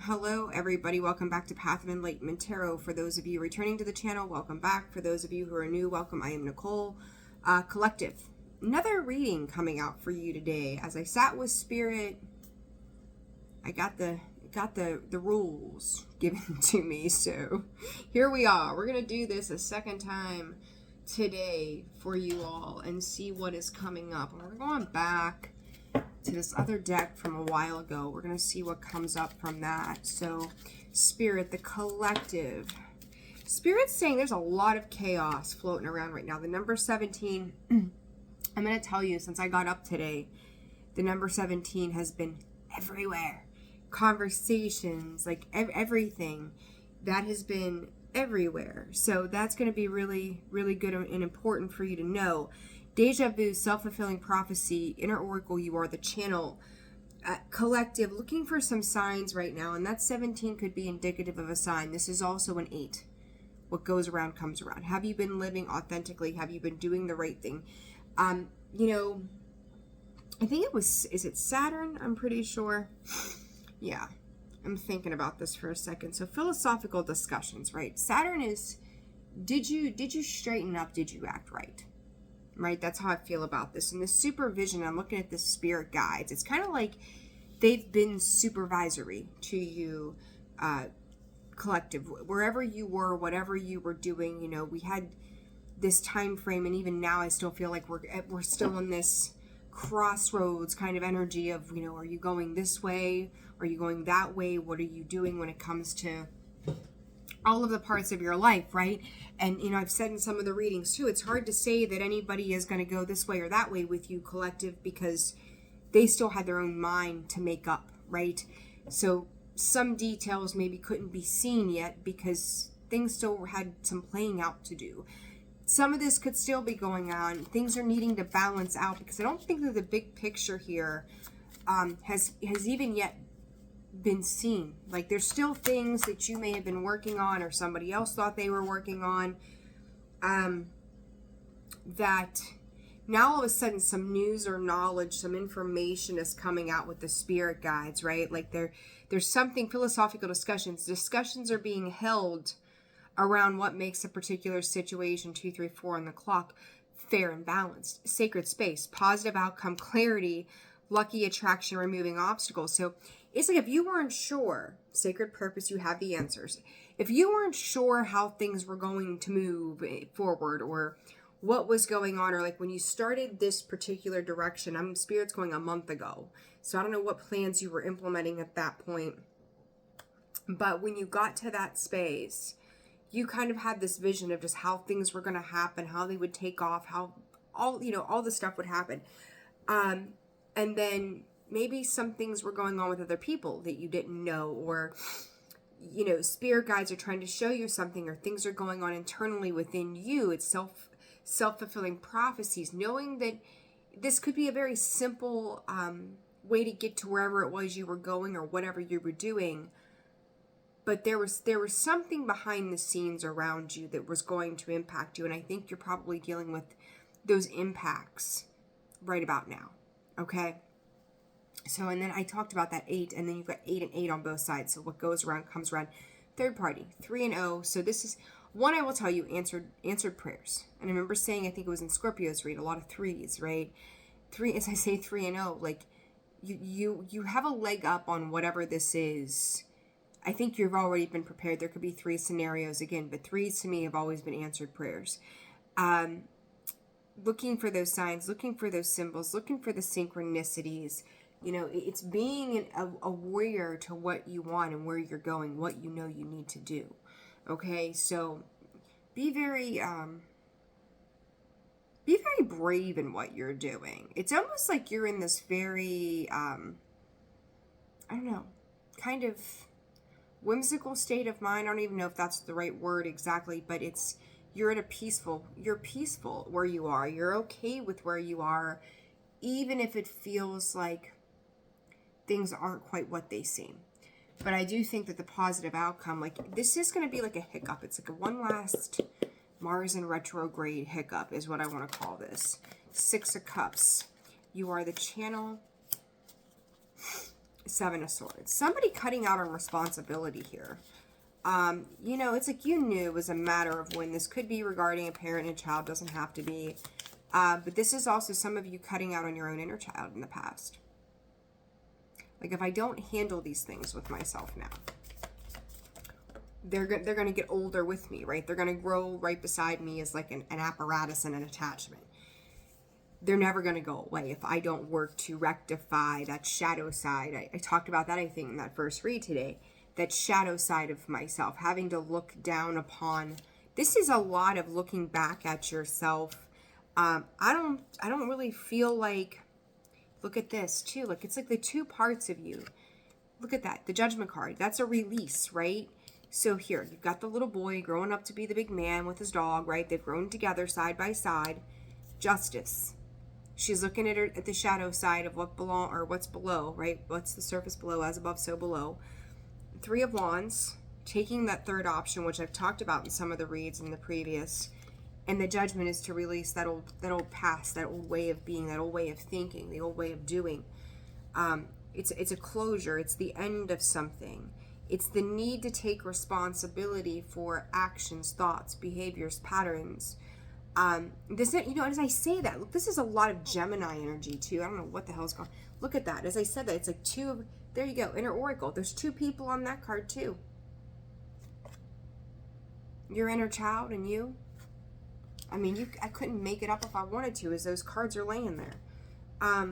Hello everybody, welcome back to Path of Enlightenment Tarot. For those of you returning to the channel, welcome back. For those of you who are new, welcome. I am Nicole. Collective. Another reading coming out for you today. As I sat with Spirit, I got the rules given to me, so here we are. We're going to do this a second time today for you all and see what is coming up. And we're going back to this other deck from a while ago. We're going to see what comes up from that. So, Spirit, the collective. Spirit's saying there's a lot of chaos floating around right now. The number 17, I'm going to tell you, since I got up today, the number 17 has been everywhere. Conversations, like everything, that has been everywhere. So that's going to be really, really good and important for you to know. Deja vu, self-fulfilling prophecy, inner oracle, you are the channel. Collective, looking for some signs right now, and that 17 could be indicative of a sign. This is also an 8. What goes around comes around. Have you been living authentically? Have you been doing the right thing? I think it was, is it Saturn? I'm pretty sure. Yeah, I'm thinking about this for a second. So philosophical discussions, right? Saturn is, did you straighten up? Did you act right? Right, that's how I feel about this. And the supervision, I'm looking at the spirit guides. It's kind of like they've been supervisory to you, collective. Wherever you were, whatever you were doing, we had this time frame, and even now I still feel like we're still in this crossroads kind of energy of, are you going this way? Are you going that way? What are you doing when it comes to all of the parts of your life, right? And, I've said in some of the readings too, it's hard to say that anybody is going to go this way or that way with you, collective, because they still had their own mind to make up, right? So some details maybe couldn't be seen yet because things still had some playing out to do. Some of this could still be going on. Things are needing to balance out because I don't think that the big picture here has even yet been seen. Like, there's still things that you may have been working on or somebody else thought they were working on, that now all of a sudden some news or knowledge, some information is coming out with the spirit guides, right? Like there's something, philosophical discussions are being held around what makes a particular situation, 2, 3, 4 on the clock, fair and balanced. Sacred space, positive outcome, clarity, lucky attraction, removing obstacles. So it's like if you weren't sure, sacred purpose, you have the answers. If you weren't sure how things were going to move forward or what was going on, or like when you started this particular direction, Spirit's going a month ago. So I don't know what plans you were implementing at that point. But when you got to that space, you kind of had this vision of just how things were going to happen, how they would take off, how all the stuff would happen. And then maybe some things were going on with other people that you didn't know, or, spirit guides are trying to show you something, or things are going on internally within you. It's self-fulfilling prophecies, knowing that this could be a very simple way to get to wherever it was you were going or whatever you were doing. But there was something behind the scenes around you that was going to impact you. And I think you're probably dealing with those impacts right about now. Okay? So, and then I talked about that 8, and then you've got 8 and 8 on both sides. So what goes around comes around. Third party, 3 and 0. So this is one, I will tell you, answered prayers. And I remember saying, I think it was in Scorpio's read, a lot of 3s, right? 3, as I say, 3 and 0, like you have a leg up on whatever this is. I think you've already been prepared. There could be 3 scenarios again, but 3s to me have always been answered prayers. Looking for those signs, looking for those symbols, looking for the synchronicities. It's being a warrior to what you want and where you're going, what you know you need to do. Okay, so be very brave in what you're doing. It's almost like you're in this very, I don't know, kind of whimsical state of mind. I don't even know if that's the right word exactly, but you're peaceful where you are. You're okay with where you are, even if it feels like things aren't quite what they seem. But I do think that the positive outcome, like, this is going to be like a hiccup. It's like a one last Mars in retrograde hiccup is what I want to call this. 6 of Cups. You are the channel. Seven of Swords. Somebody cutting out on responsibility here. You know, it's like you knew it was a matter of when. This could be regarding a parent and child, doesn't have to be. But this is also some of you cutting out on your own inner child in the past. Like, if I don't handle these things with myself now, they're going to get older with me, right? They're going to grow right beside me as like an apparatus and an attachment. They're never going to go away if I don't work to rectify that shadow side. I talked about that, I think, in that first read today. That shadow side of myself, having to look down upon. This is a lot of looking back at yourself. I don't really feel like, look at this too. Like, it's like the two parts of you. Look at that. The Judgment card. That's a release, right? So here, you've got the little boy growing up to be the big man with his dog, right? They've grown together side by side. Justice. She's looking at the shadow side of what's below, right? What's the surface below, as above, so below. Three of Wands, taking that third option, which I've talked about in some of the reads in the previous. And the Judgment is to release that old past, that old way of being, that old way of thinking, the old way of doing. It's a closure. It's the end of something. It's the need to take responsibility for actions, thoughts, behaviors, patterns. This, you know, as I say that, look, this is a lot of Gemini energy too. I don't know what the hell's going on. Look at that. As I said that, it's like there you go, Inner Oracle. There's two people on that card too. Your inner child and you. I mean, I couldn't make it up if I wanted to, as those cards are laying there. A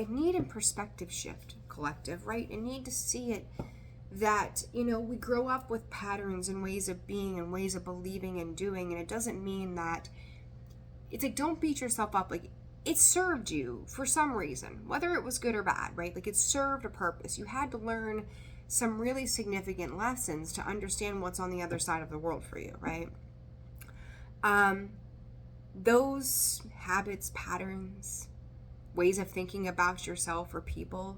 need and perspective shift, collective, right? A need to see it that, you know, we grow up with patterns and ways of being and ways of believing and doing, and it doesn't mean that, it's like, don't beat yourself up. Like, it served you for some reason, whether it was good or bad, right? Like, it served a purpose. You had to learn some really significant lessons to understand what's on the other side of the world for you, right? Those habits, patterns, ways of thinking about yourself or people,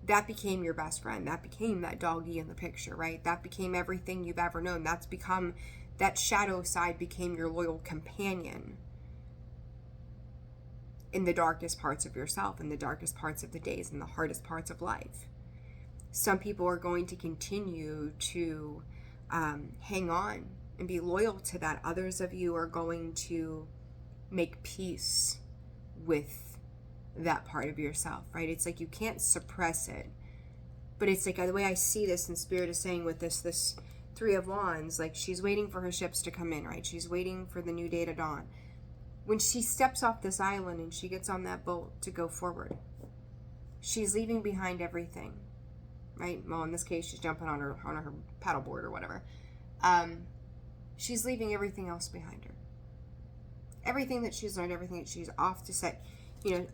that became your best friend. That became that doggy in the picture, right? That became everything you've ever known. That shadow side became your loyal companion in the darkest parts of yourself, in the darkest parts of the days, in the hardest parts of life. Some people are going to continue to hang on and be loyal to that. Others of you are going to make peace with that part of yourself, right? It's like you can't suppress it. But it's like the way I see this, and Spirit is saying with this Three of Wands, like, she's waiting for her ships to come in, right? She's waiting for the new day to dawn. When she steps off this island and she gets on that boat to go forward, she's leaving behind everything, right? Well, in this case, she's jumping on her paddleboard or whatever. She's leaving everything else behind her. Everything that she's learned, everything that she's off to set,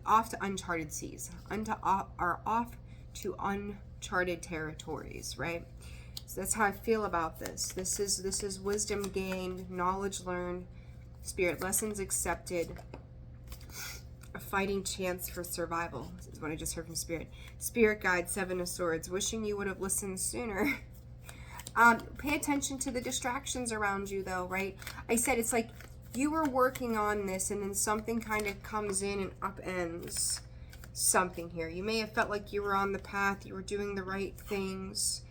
off to uncharted seas, off to uncharted territories, right? So that's how I feel about this. This is wisdom gained, knowledge learned, Spirit lessons accepted, a fighting chance for survival. This is what I just heard from Spirit. Spirit guide, Seven of Swords, wishing you would have listened sooner. Pay attention to the distractions around you, though, right? I said it's like you were working on this and then something kind of comes in and upends something here. You may have felt like you were on the path, you were doing the right things.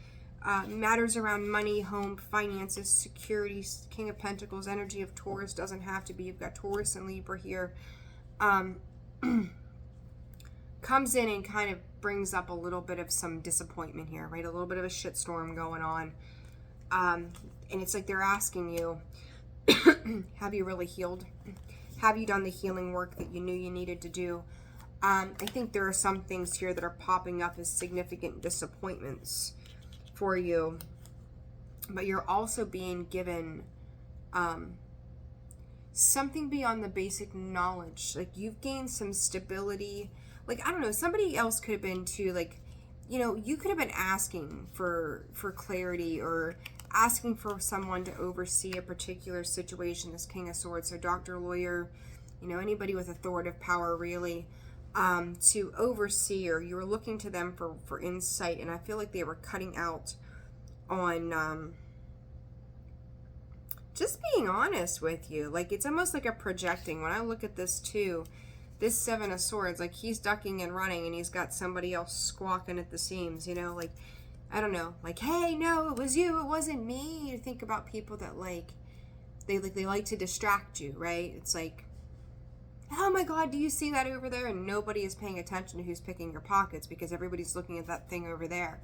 Matters around money, home, finances, security, King of Pentacles, energy of Taurus, doesn't have to be. You've got Taurus and Libra here. Comes in and kind of brings up a little bit of some disappointment here, right? A little bit of a shitstorm going on. And it's like they're asking you, have you really healed? Have you done the healing work that you knew you needed to do? I think there are some things here that are popping up as significant disappointments for you, but you're also being given something beyond the basic knowledge. Like, you've gained some stability. Like, I don't know, somebody else could have been too, like, you could have been asking for clarity or asking for someone to oversee a particular situation, this King of Swords, so doctor, lawyer, anybody with authoritative power, really, to oversee, or you were looking to them for insight, and I feel like they were cutting out on just being honest with you. Like, it's almost like a projecting. When I look at this too, this Seven of Swords, like he's ducking and running and he's got somebody else squawking at the seams, you know, like, I don't know, like, hey, no, it was you, it wasn't me. You think about people that they like to distract you, right? It's like, oh my God, do you see that over there? And nobody is paying attention to who's picking your pockets because everybody's looking at that thing over there.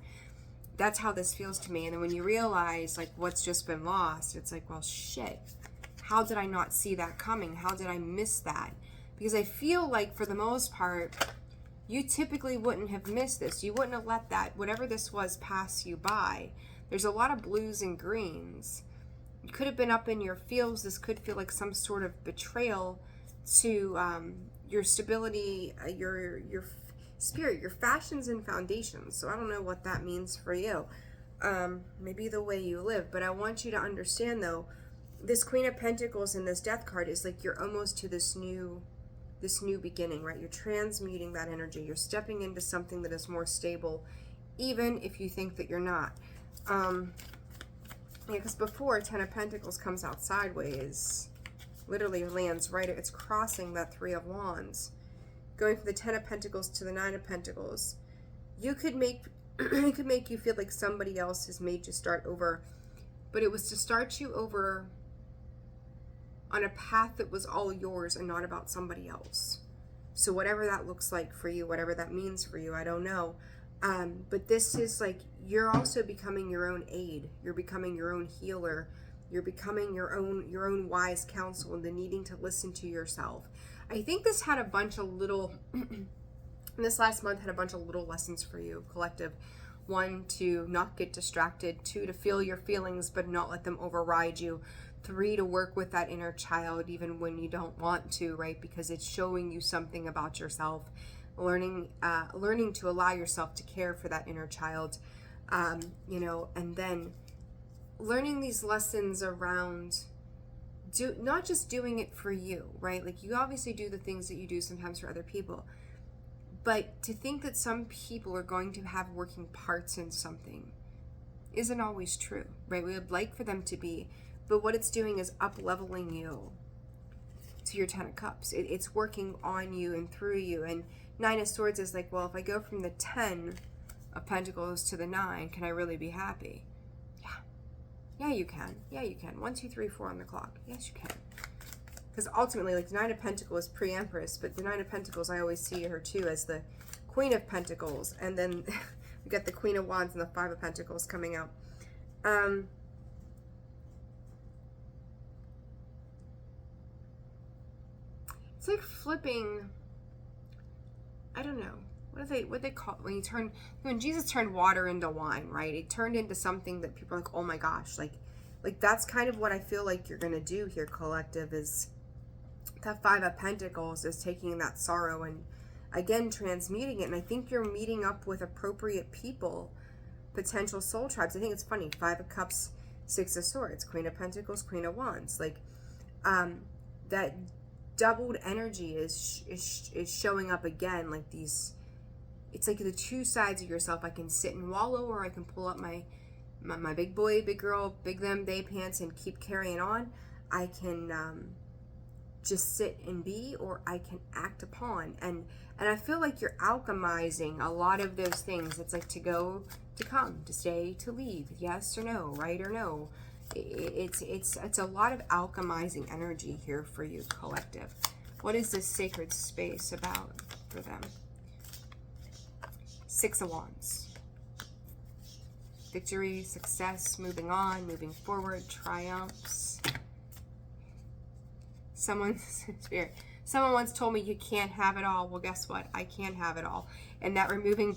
That's how this feels to me. And then when you realize like what's just been lost, it's like, well, shit, how did I not see that coming? How did I miss that? Because I feel like for the most part, you typically wouldn't have missed this. You wouldn't have let that, whatever this was, pass you by. There's a lot of blues and greens. You could have been up in your feels. This could feel like some sort of betrayal to your stability, your spirit, your fashions and foundations. So I don't know what that means for you. Maybe the way you live. But I want you to understand, though, this Queen of Pentacles and this Death card is like you're almost to this new beginning, right? You're transmuting that energy. You're stepping into something that is more stable, even if you think that you're not. Yeah, because before, Ten of Pentacles comes out sideways. Literally lands right, it's crossing that Three of Wands. Going from the Ten of Pentacles to the Nine of Pentacles. You could make, it could make you feel like somebody else has made you start over. But it was to start you over on a path that was all yours and not about somebody else. So whatever that looks like for you, whatever that means for you, I don't know. But this is like, you're also becoming your own aid. You're becoming your own healer. You're becoming your own wise counsel and the needing to listen to yourself. I think this had a bunch of little, this last month had a bunch of little lessons for you, collective. 1, to not get distracted. 2, to feel your feelings but not let them override you. 3, to work with that inner child even when you don't want to, right? Because it's showing you something about yourself. Learning to allow yourself to care for that inner child, you know, and then learning these lessons around not just doing it for you, right? Like you obviously do the things that you do sometimes for other people, but to think that some people are going to have working parts in something isn't always true, right? We would like for them to be, but what it's doing is up-leveling you to your Ten of Cups. It's working on you and through you. And Nine of Swords is like, well, if I go from the 10 of Pentacles to the 9, can I really be happy? Yeah, you can. Yeah, you can. 1, 2, 3, 4 on the clock. Yes, you can. Because ultimately, like the Nine of Pentacles is pre-Empress, but the Nine of Pentacles, I always see her too as the Queen of Pentacles. And then we got the Queen of Wands and the Five of Pentacles coming out. It's like flipping, I don't know. What they call it? When Jesus turned water into wine, right? It turned into something that people are like, oh my gosh, like that's kind of what I feel like you're gonna do here, collective, is that Five of Pentacles is taking that sorrow and again transmuting it. And I think you're meeting up with appropriate people, potential soul tribes. I think it's funny. 5 of Cups, 6 of Swords, Queen of Pentacles, Queen of Wands. Like that doubled energy is showing up again, like these. It's like the two sides of yourself. I can sit and wallow, or I can pull up my big boy, big girl, big them, they pants and keep carrying on. I can just sit and be, or I can act upon. And I feel like you're alchemizing a lot of those things. It's like to go, to come, to stay, to leave, yes or no, right or no. It's a lot of alchemizing energy here for you, collective. What is this sacred space about for them? 6 of Wands. Victory, success, moving on, moving forward, triumphs. Someone once told me you can't have it all. Well, guess what? I can have it all. And that removing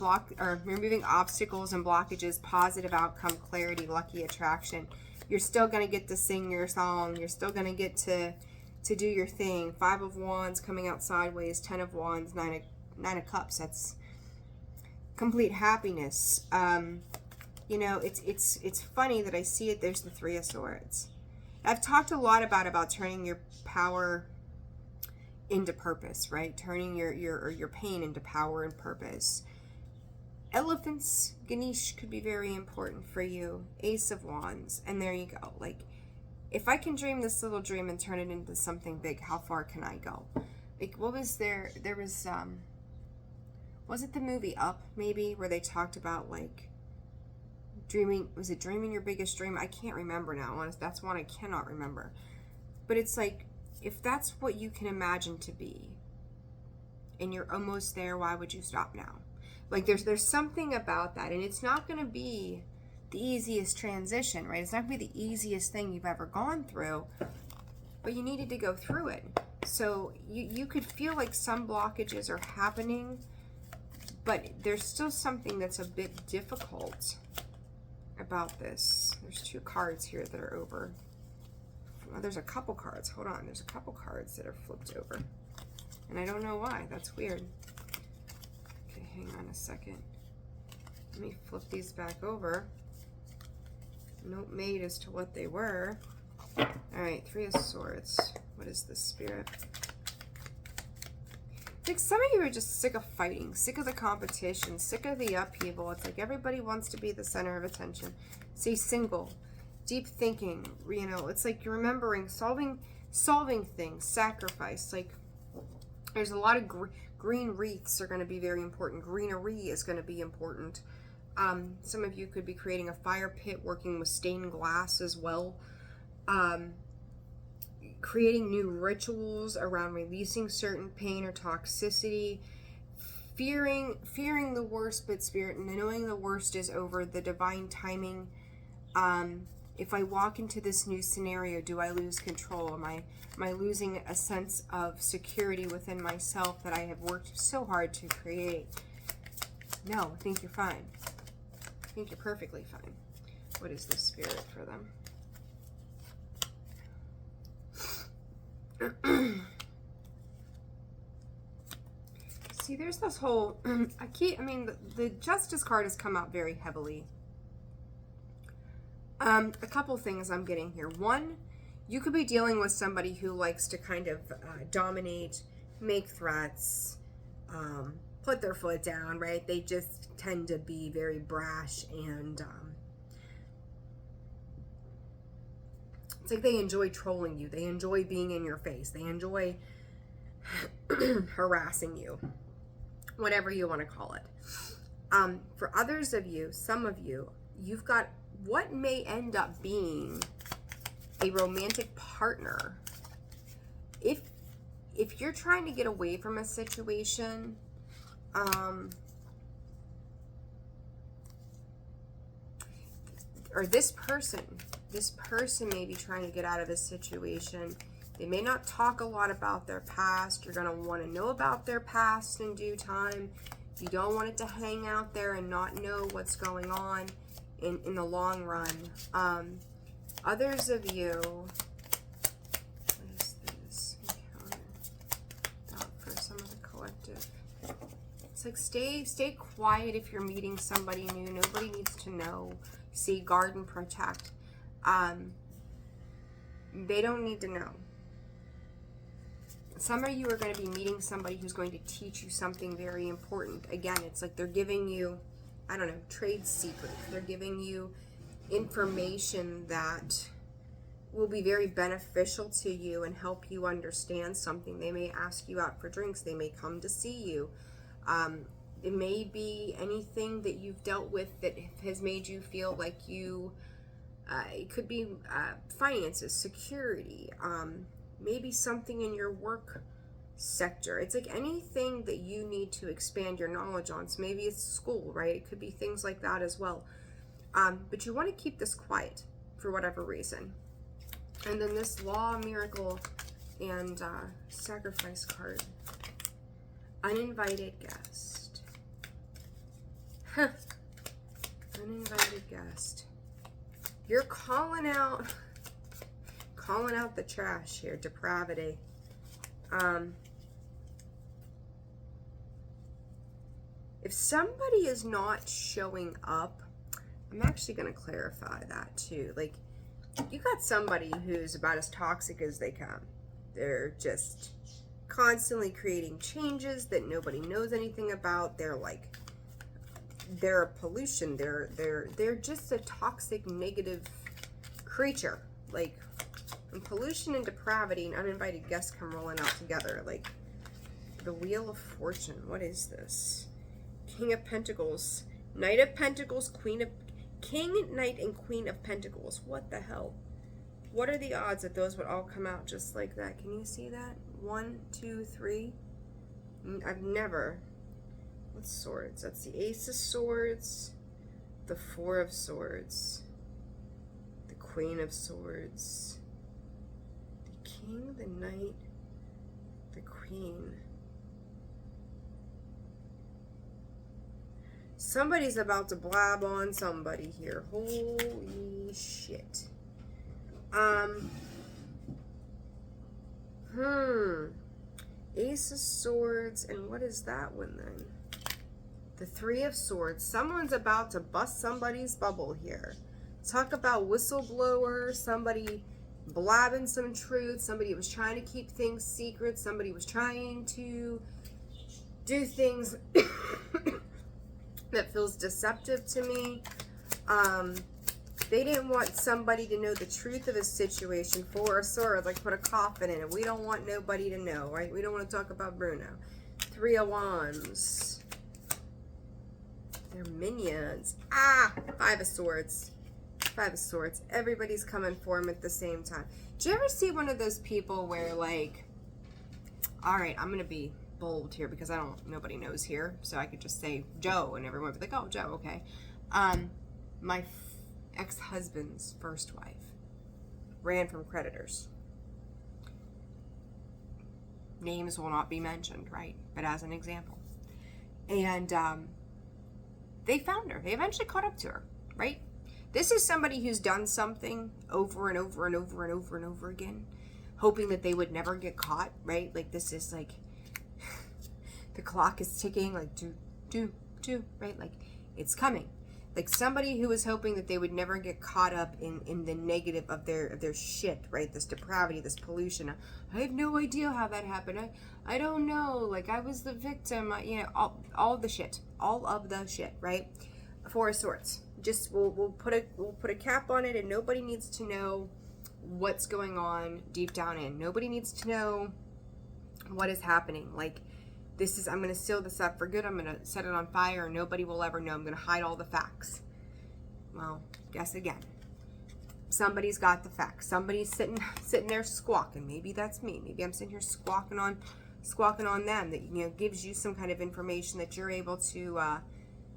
obstacles and blockages, positive outcome, clarity, lucky attraction. You're still going to get to sing your song. You're still going to get to do your thing. 5 of Wands coming out sideways, 10 of Wands, 9 of Cups. That's complete happiness. You know, it's funny that I see it. There's the 3 of Swords. I've talked a lot about turning your power into purpose, right? Turning your pain into power and purpose. Elephants, Ganesh could be very important for you. Ace of Wands, and there you go. Like, if I can dream this little dream and turn it into something big, how far can I go? like, what was there was was it the movie Up, maybe, where they talked about, like, dreaming, was it dreaming your biggest dream? I can't remember now. That's one I cannot remember. But it's like, if that's what you can imagine to be, and you're almost there, why would you stop now? Like, there's something about that, and it's not going to be the easiest transition, right? It's not going to be the easiest thing you've ever gone through, but you needed to go through it. So you could feel like some blockages are happening, but there's still something that's a bit difficult about this. There's 2 cards here that are over. Well, there's a couple cards. Hold on. There's a couple cards that are flipped over. And I don't know why. That's weird. Okay, hang on a second. Let me flip these back over. Note made as to what they were. Alright, 3 of Swords. What is this, Spirit? It's like some of you are just sick of fighting, sick of the competition, sick of the upheaval. It's like everybody wants to be the center of attention. Stay single, deep thinking, you know, it's like you're remembering, solving things, sacrifice. Like, there's a lot of green wreaths are going to be very important. Greenery is going to be important. Some of you could be creating a fire pit, working with stained glass as well. Creating new rituals around releasing certain pain or toxicity, fearing the worst, but Spirit, and knowing the worst is over, the divine timing. If I walk into this new scenario, do I lose control? Am I losing a sense of security within myself that I have worked so hard to create? No, I think you're fine. I think you're perfectly fine. What is the Spirit for them? See, there's this whole, the Justice card has come out very heavily. A couple things I'm getting here. One, you could be dealing with somebody who likes to kind of dominate, make threats, put their foot down, right? They just tend to be very brash, and it's like they enjoy trolling you. They enjoy being in your face. They enjoy harassing you, whatever you want to call it. For others of you, some of you, you've got what may end up being a romantic partner. If you're trying to get away from a situation, or this person may be trying to get out of a situation. They may not talk a lot about their past. You're going to want to know about their past in due time. You don't want it to hang out there and not know what's going on in the long run. Others of you, what is this? Encounter that for some of the collective. It's like stay quiet if you're meeting somebody new. Nobody needs to know. See, guard and protect. They don't need to know. Some of you are going to be meeting somebody who's going to teach you something very important. Again, it's like they're giving you, I don't know, trade secrets. They're giving you information that will be very beneficial to you and help you understand something. They may ask you out for drinks. They may come to see you. It may be anything that you've dealt with that has made you feel like you, it could be finances, security, maybe something in your work sector. It's like anything that you need to expand your knowledge on. So maybe it's school, right? It could be things like that as well. But you want to keep this quiet for whatever reason. And then this law, miracle, and sacrifice card. Uninvited guest. Huh. Uninvited guest. You're calling out the trash here, depravity. If somebody is not showing up, I'm actually going to clarify that too. Like, you got somebody who's about as toxic as they come. They're just constantly creating changes that nobody knows anything about. They're a pollution. They're just a toxic, negative creature. Like, when pollution and depravity and uninvited guests come rolling out together, like, The Wheel of Fortune. What is this? King of Pentacles. Knight of Pentacles. King, Knight, and Queen of Pentacles. What the hell? What are the odds that those would all come out just like that? Can you see that? 1, 2, 3. I've never. What's swords? That's the Ace of Swords. The Four of Swords. The Queen of Swords. The King, the Knight, the Queen. Somebody's about to blab on somebody here. Holy shit. Ace of Swords, and what is that one then? The Three of Swords. Someone's about to bust somebody's bubble here. Talk about whistleblower, somebody blabbing some truth, somebody was trying to keep things secret, somebody was trying to do things that feels deceptive to me. They didn't want somebody to know the truth of a situation. Four of Swords, like put a coffin in it. We don't want nobody to know, right? We don't want to talk about Bruno. Three of Wands. They're minions. Five of Swords. Five of Swords. Everybody's coming for him at the same time. Do you ever see one of those people where, like, all right, I'm going to be bold here because nobody knows here. So I could just say Joe and everyone would be like, oh, Joe, okay. My ex-husband's first wife ran from creditors. Names will not be mentioned, right? But as an example. And they found her. They eventually caught up to her, right? This is somebody who's done something over and over and over and over and over again, hoping that they would never get caught, right? Like this is like, the clock is ticking, like do, right? Like it's coming. Like somebody who was hoping that they would never get caught up in the negative of their shit, right? This depravity, this pollution. I have no idea how that happened. I don't know. Like I was the victim. All of the shit, right? Four of Swords. Just we'll put a cap on it, and nobody needs to know what's going on deep down in. Nobody needs to know what is happening. Like this is, I'm going to seal this up for good. I'm going to set it on fire, and nobody will ever know. I'm going to hide all the facts. Well, guess again. Somebody's got the facts. Somebody's sitting there squawking. Maybe that's me. Maybe I'm sitting here squawking on them. That gives you some kind of information that you're able to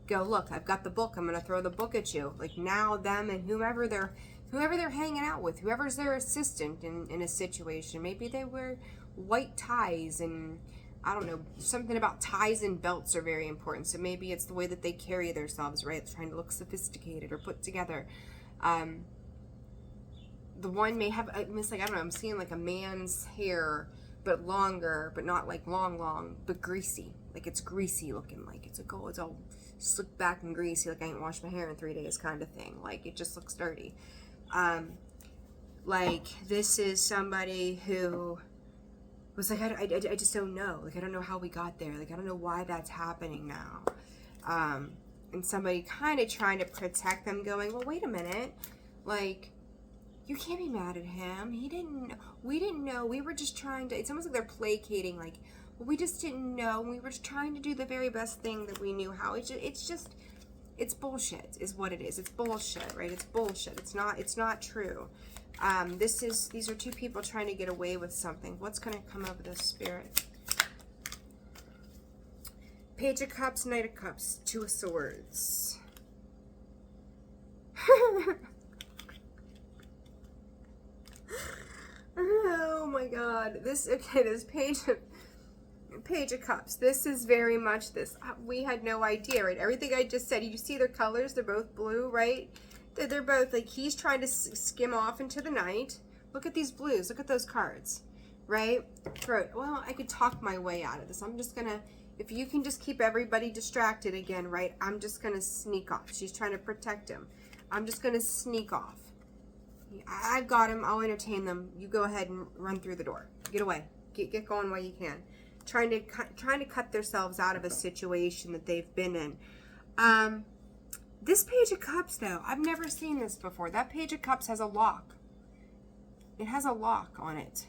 go, look, I've got the book. I'm going to throw the book at you. Like now, them and whoever they're hanging out with, whoever's their assistant in a situation. Maybe they wear white ties, and I don't know, something about ties and belts are very important. So maybe it's the way that they carry themselves, right? It's trying to look sophisticated or put together. The one may have, it's like, I don't know, I'm seeing like a man's hair, but longer, but not like long, but greasy. Like it's greasy looking, like it's all slicked back and greasy, like I ain't washed my hair in 3 days kind of thing. Like it just looks dirty. Like this is somebody who was like, I just don't know. Like, I don't know how we got there. Like, I don't know why that's happening now. And somebody kind of trying to protect them going, well, wait a minute. Like, you can't be mad at him. We didn't know. We were just trying to, it's almost like they're placating. Like, well, we just didn't know. We were just trying to do the very best thing that we knew how. It's bullshit is what it is. It's bullshit, right? It's bullshit. It's not true. These are two people trying to get away with something. What's going to come over this spirit? Page of Cups, Knight of Cups, Two of Swords. Oh my God. This Page of Cups. This is very much this. We had no idea, right? Everything I just said. You see their colors? They're both blue, right? They're both like he's trying to skim off into the night. Look at these blues. Look at those cards, right? Well, I could talk my way out of this. I'm just gonna, if you can just keep everybody distracted again, right? I'm just gonna sneak off. She's trying to protect him. I'm just gonna sneak off. I've got him. I'll entertain them. You go ahead and run through the door. Get away. Get going while you can. Trying to cut themselves out of a situation that they've been in. This Page of Cups, though, I've never seen this before. That Page of Cups has a lock. It has a lock on it.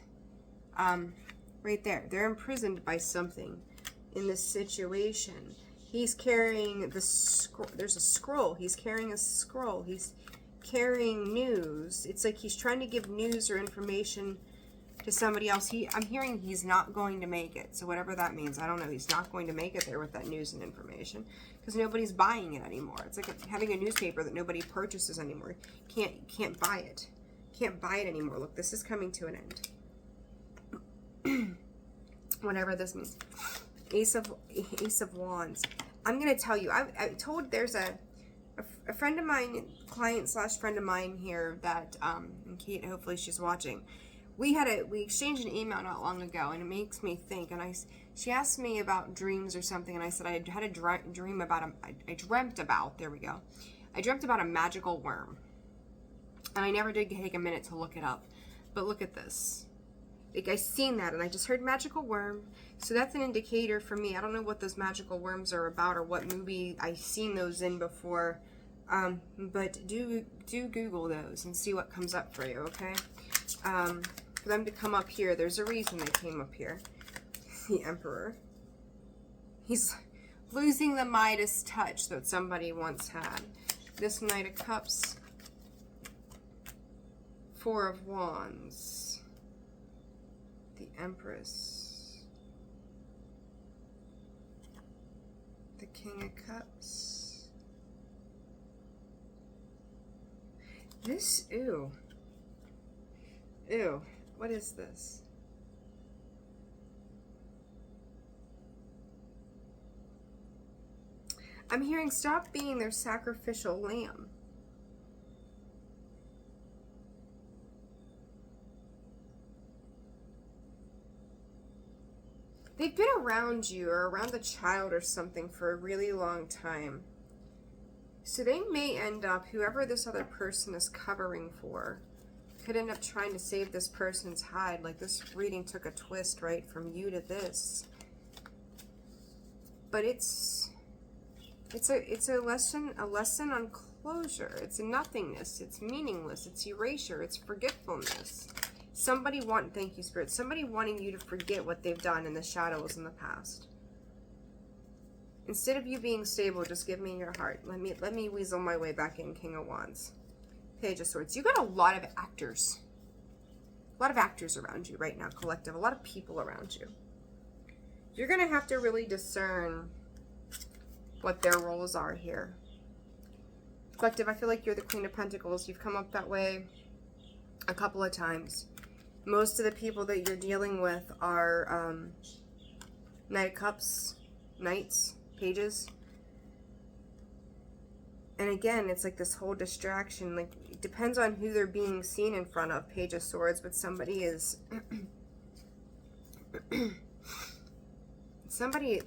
Right there. They're imprisoned by something. in this situation. He's carrying the scroll. There's a scroll. He's carrying a scroll. He's carrying news. It's like he's trying to give news or information to somebody else. I'm hearing he's not going to make it. So whatever that means, I don't know. He's not going to make it there with that news and information because nobody's buying it anymore. It's like having a newspaper that nobody purchases anymore. Can't buy it. Can't buy it anymore. Look, this is coming to an end. Whatever this means. Ace of Wands. I'm gonna tell you. I told there's a friend of mine, client / friend of mine here that and Kate, hopefully she's watching. We exchanged an email not long ago, and it makes me think. And she asked me about dreams or something, and I said I had a dream about I dreamt about. There we go. I dreamt about a magical worm, and I never did take a minute to look it up. But look at this. Like I seen that, and I just heard magical worm. So that's an indicator for me. I don't know what those magical worms are about or what movie I've seen those in before. But do Google those and see what comes up for you, okay? For them to come up here, there's a reason they came up here. The Emperor. He's losing the Midas touch that somebody once had. This Knight of Cups. Four of Wands. The Empress. The King of Cups. This, ew. Ew. What is this? I'm hearing stop being their sacrificial lamb. They've been around you or around the child or something for a really long time. So they may end up, whoever this other person is covering for, could end up trying to save this person's hide. Like this reading took a twist, right, from you to this. But it's a lesson on closure. It's a nothingness. It's meaningless. It's erasure. It's forgetfulness. Thank you, Spirit. Somebody wanting you to forget what they've done in the shadows in the past. Instead of you being stable, just give me your heart. Let me weasel my way back in. King of Wands. Page of Swords. You got a lot of actors. A lot of actors around you right now, collective. A lot of people around you. You're going to have to really discern what their roles are here. Collective, I feel like you're the Queen of Pentacles. You've come up that way a couple of times. Most of the people that you're dealing with are Knight of Cups, Knights, Pages. And again, it's like this whole distraction. Like, it depends on who they're being seen in front of. Page of Swords, but somebody is...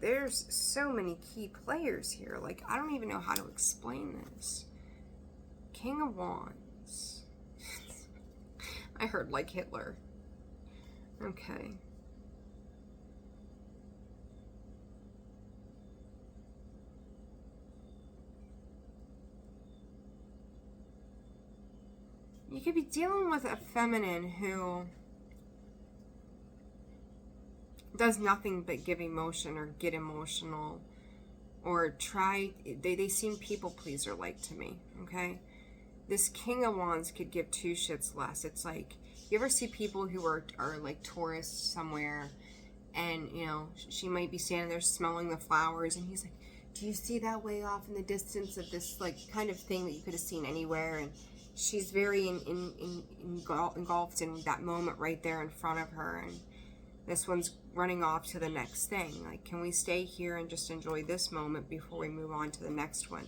there's so many key players here. Like, I don't even know how to explain this. King of Wands. I heard like Hitler. Okay. You could be dealing with a feminine who does nothing but give emotion or get emotional or they seem people pleaser like to me, okay? This King of Wands could give two shits less. It's like, you ever see people who are like tourists somewhere and, you know, she might be standing there smelling the flowers and he's like, do you see that way off in the distance of this like kind of thing that you could have seen anywhere? And she's very engulfed in that moment right there in front of her, and this one's running off to the next thing. Like, can we stay here and just enjoy this moment before we move on to the next one?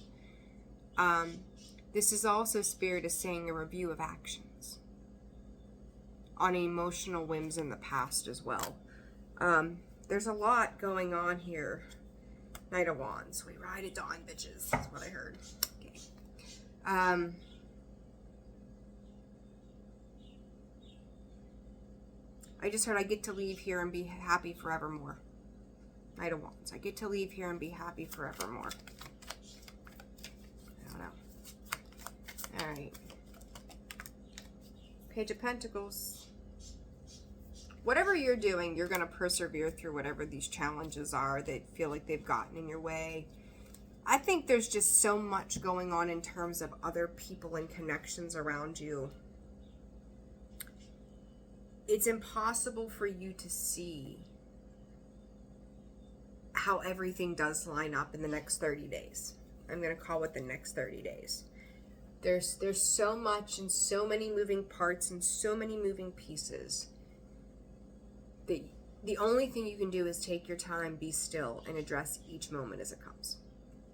This is also Spirit is saying a review of actions on emotional whims in the past as well. There's a lot going on here. Knight of Wands. We ride at dawn, bitches. That's what I heard. Okay. I just heard I get to leave here and be happy forevermore. Knight of Wands. I get to leave here and be happy forevermore. I don't know. Alright. Page of Pentacles. whatever you're doing, you're going to persevere through whatever these challenges are that feel like they've gotten in your way. I think there's just so much going on in terms of other people and connections around you. It's impossible for you to see how everything does line up in the next 30 days. I'm going to call it the next 30 days. There's so much and so many moving parts and so many moving pieces that the only thing you can do is take your time, be still, and address each moment as it comes.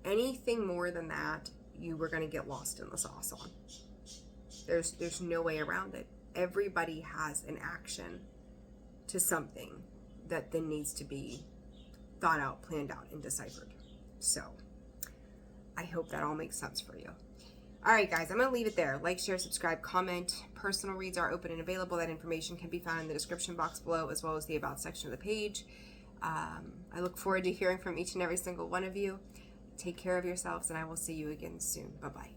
Anything more than that, you were going to get lost in the sauce on. There's no way around it. Everybody has an action to something that then needs to be thought out, planned out, and deciphered. So I hope that all makes sense for you. All right, guys, I'm going to leave it there. Like, share, subscribe, comment. Personal reads are open and available. That information can be found in the description box below, as well as the About section of the page. I look forward to hearing from each and every single one of you. Take care of yourselves, and I will see you again soon. Bye-bye.